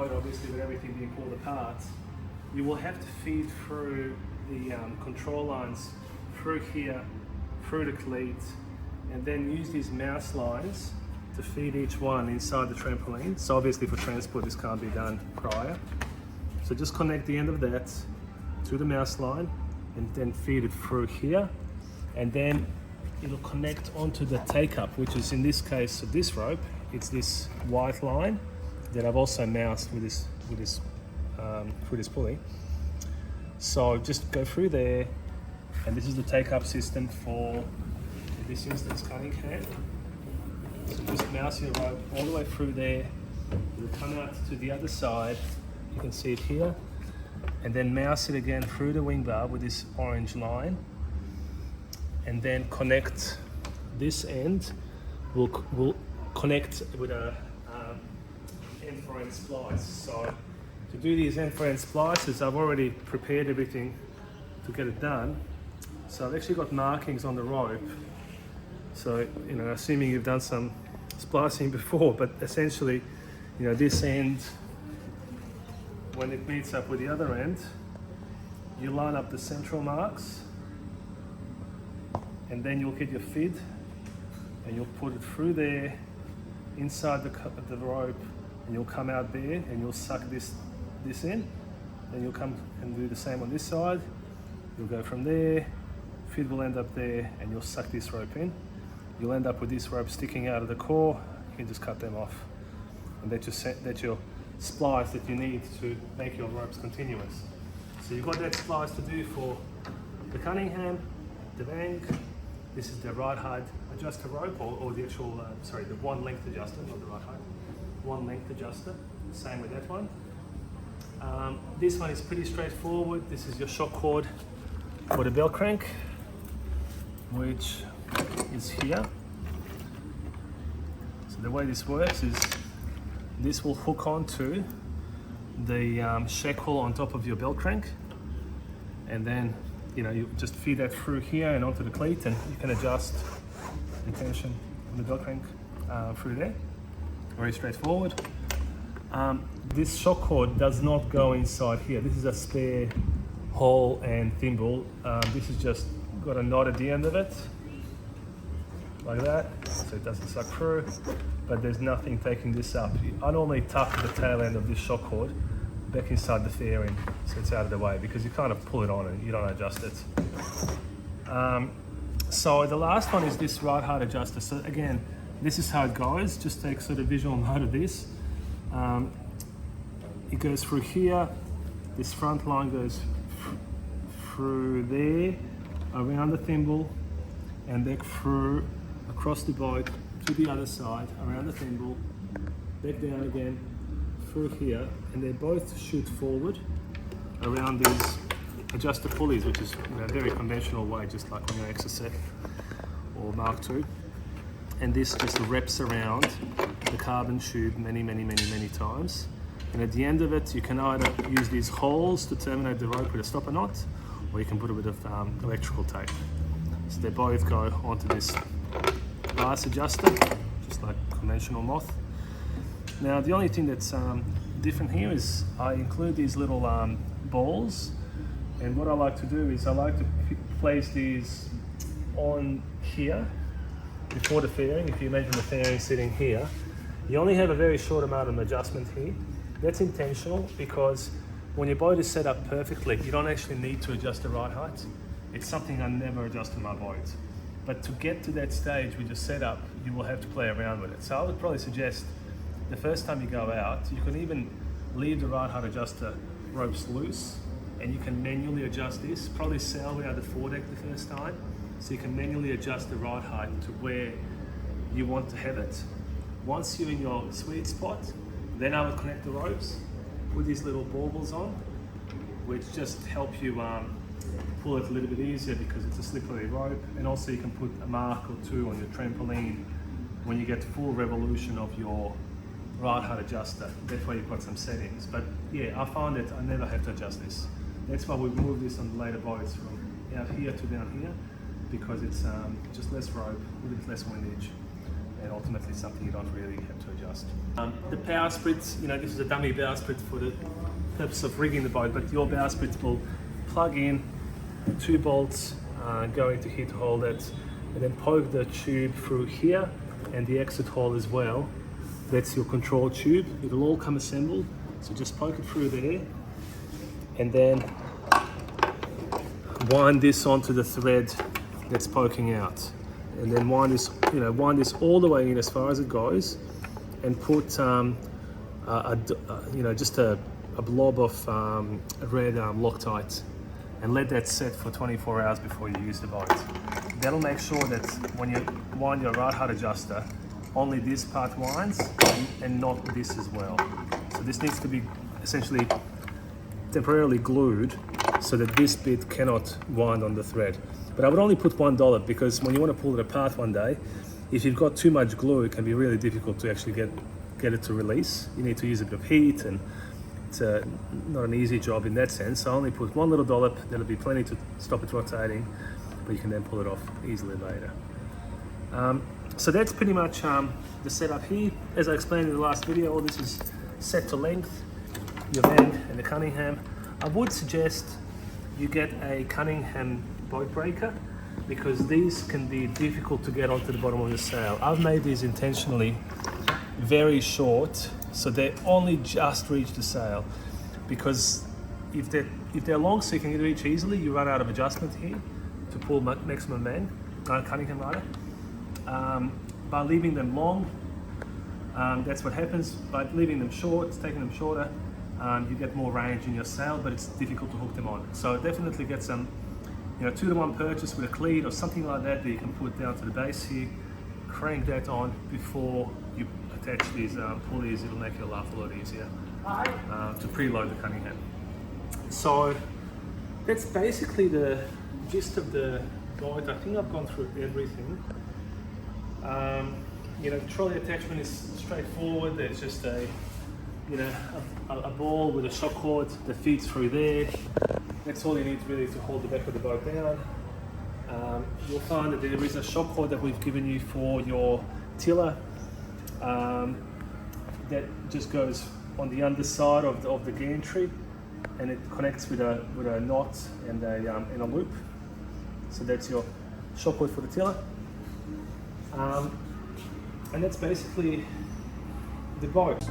boat, obviously with everything being pulled apart, you will have to feed through the control lines through here, through the cleat, and then use these mouse lines to feed each one inside the trampoline. So obviously for transport this can't be done prior. So just connect the end of that to the mouse line and then feed it through here, and then it'll connect onto the take-up, which is in this case of this rope, it's this white line that I've also moused with this pulley. So just go through there, and this is the take-up system for, in this instance, cutting hand. So just mouse your rope all the way through there. It'll come out to the other side. You can see it here. And then mouse it again through the wing bar with this orange line. And then connect this end. We'll connect with a end-for-end splice. So to do these end-for-end splices, I've already prepared everything to get it done. So I've actually got markings on the rope. So, you know, assuming you've done some splicing before, but essentially, you know, this end, when it meets up with the other end, you line up the central marks, and then you'll get your feed, and you'll put it through there, inside the rope, and you'll come out there, and you'll suck this in. Then you'll come and do the same on this side. You'll go from there, feed will end up there, and you'll suck this rope in. You'll end up with this rope sticking out of the core. You can just cut them off, and that's your splice that you need to make your ropes continuous. So you've got that splice to do for the Cunningham, the bank. This is the right height adjuster rope, or the actual, the one length adjuster, not the right height. One length adjuster, same with that one. This one is pretty straightforward. This is your shock cord for the bell crank, which is here. So the way this works is this will hook onto the shackle on top of your bell crank, and then you just feed that through here and onto the cleat, and you can adjust the tension of the bell crank through there. Very straightforward. This shock cord does not go inside here. This is a spare hole and thimble. This is just got a knot at the end of it, like that, so it doesn't suck through, but there's nothing taking this up. I normally tuck the tail end of this shock cord back inside the fairing so it's out of the way, because you kind of pull it on and you don't adjust it. So the last one is this right height adjuster. So again, this is how it goes. Just take sort of visual note of this. It goes through here, this front line goes through there, around the thimble, and back through, across the boat, to the other side, around the thimble, back down again, through here, and they both shoot forward around these adjuster pulleys, which is a very conventional way, just like on your XSF or Mark II. And this just wraps around the carbon tube many times. And at the end of it, you can either use these holes to terminate the rope with a stopper knot, or you can put a bit of electrical tape. So they both go onto this glass adjuster, just like conventional Moth. Now the only thing that's different here is I include these little balls, and what I like to do is I like to place these on here before the fairing. If you imagine the fairing sitting here, you only have a very short amount of adjustment here. That's intentional, because when your boat is set up perfectly, you don't actually need to adjust the right height. It's something I never adjust in my boat. But to get to that stage with your setup, you will have to play around with it. So I would probably suggest the first time you go out, you can even leave the right height adjuster ropes loose, and you can manually adjust this. Probably sail out the foredeck the first time, so you can manually adjust the right height to where you want to have it. Once you're in your sweet spot, then I would connect the ropes, put these little baubles on, which just help you pull it a little bit easier because it's a slippery rope, and also you can put a mark or two on your trampoline when you get full revolution of your right height adjuster. That's why you've got some settings. But yeah, I find that I never have to adjust this. That's why we've moved this on the later boats from out here to down here, because it's just less rope, a little bit less windage, and ultimately something you don't really have to adjust. The bowsprit, you know, this is a dummy bowsprit for the purpose of rigging the boat, but your bowsprit will plug in 2 bolts going to here to hold it, and then poke the tube through here and the exit hole as well. That's your control tube. It'll all come assembled, so just poke it through there, and then wind this onto the thread that's poking out, and then wind this, you know, wind this all the way in as far as it goes, and put you know, just a blob of red Loctite, and let that set for 24 hours before you use the boat. That'll make sure that when you wind your rod height adjuster, only this part winds and not this as well. So this needs to be essentially temporarily glued so that this bit cannot wind on the thread. But I would only put $1 because when you want to pull it apart one day, if you've got too much glue, it can be really difficult to actually get it to release. You need to use a bit of heat, and it's not an easy job in that sense. So I only put one little dollop. That'll be plenty to stop it rotating, but you can then pull it off easily later. So that's pretty much the setup here. As I explained in the last video, all this is set to length, your Van and the Cunningham. I would suggest you get a Cunningham boat breaker, because these can be difficult to get onto the bottom of the sail. I've made these intentionally very short, so they only just reach the sail, because if they're long so you can reach easily, you run out of adjustment here to pull maximum Van, Cunningham rather. By leaving them long, that's what happens. By leaving them short, taking them shorter, you get more range in your sail, but it's difficult to hook them on. So definitely get some, you know, 2-to-1 purchase with a cleat or something like that you can put down to the base here. Crank that on before you attach these pulleys. It'll make your life a lot easier to preload the Cunningham. So that's basically the gist of the boat. I think I've gone through everything. You know, the trolley attachment is straightforward. There's just a ball with a shock cord that feeds through there. That's all you need really to hold the back of the boat down. You'll find that there is a shock cord that we've given you for your tiller that just goes on the underside of the gantry, and it connects with a knot and a loop. So that's your shock cord for the tiller. And that's basically the boat.